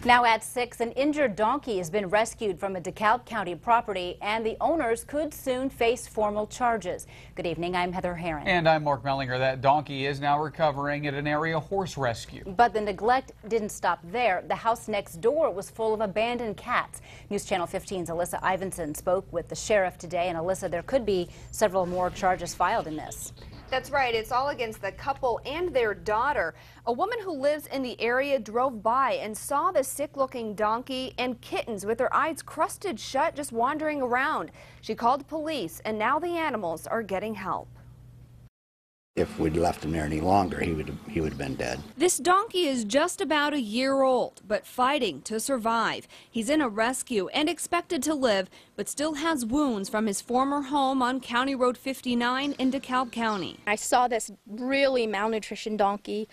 Now at 6, an injured donkey has been rescued from a DeKalb County property, and the owners could soon face formal charges. Good evening, I'm Heather Herron. And I'm Mark Mellinger. That donkey is now recovering at an area horse rescue. But the neglect didn't stop there. The house next door was full of abandoned cats. News Channel 15's Alyssa Ivinson spoke with the sheriff today. And Alyssa, there could be several more charges filed in this. That's right. It's all against the couple and their daughter. A woman who lives in the area drove by and saw the sick-looking donkey and kittens with their eyes crusted shut just wandering around. She called police, and now the animals are getting help. If we'd left him there any longer, he would have been dead. This donkey is just about a year old, but fighting to survive. He's in a rescue and expected to live, but still has wounds from his former home on County Road 59 in DeKalb County. I saw this really malnutrition donkey,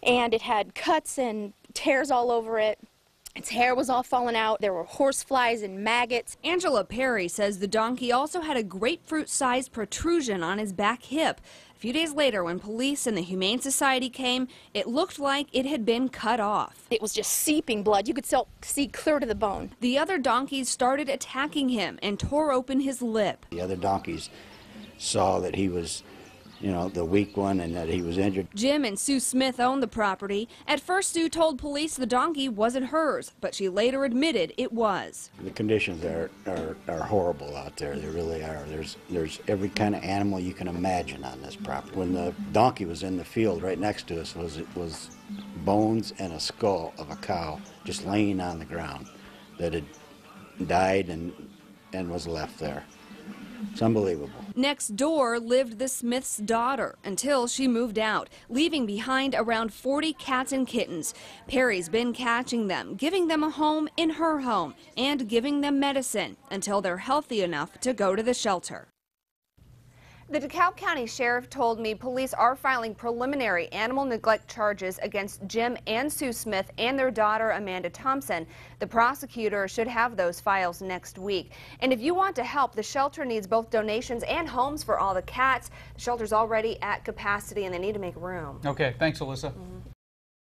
and it had cuts and tears all over it. Its hair was all falling out. There were horse flies and maggots. Angela Perry says the donkey also had a grapefruit-sized protrusion on his back hip. A few days later, when police and the Humane Society came, it looked like it had been cut off. It was just seeping blood. You could still see clear to the bone. The other donkeys started attacking him and tore open his lip. The other donkeys saw that he was, the weak one and that he was injured. Jim and Sue Smith owned the property. At first, Sue told police the donkey wasn't hers, but she later admitted it was. The conditions are horrible out there. They really are. There's every kind of animal you can imagine on this property. When the donkey was in the field right next to us was bones and a skull of a cow just laying on the ground that had died and was left there. It's unbelievable. Next door lived the Smith's daughter until she moved out, leaving behind around 40 cats and kittens. Perry's been catching them, giving them a home in her home, and giving them medicine until they're healthy enough to go to the shelter. The DeKalb County Sheriff told me police are filing preliminary animal neglect charges against Jim and Sue Smith and their daughter Amanda Thompson. The prosecutor should have those files next week. And if you want to help, the shelter needs both donations and homes for all the cats. The shelter's already at capacity and they need to make room. Okay, thanks, Alyssa.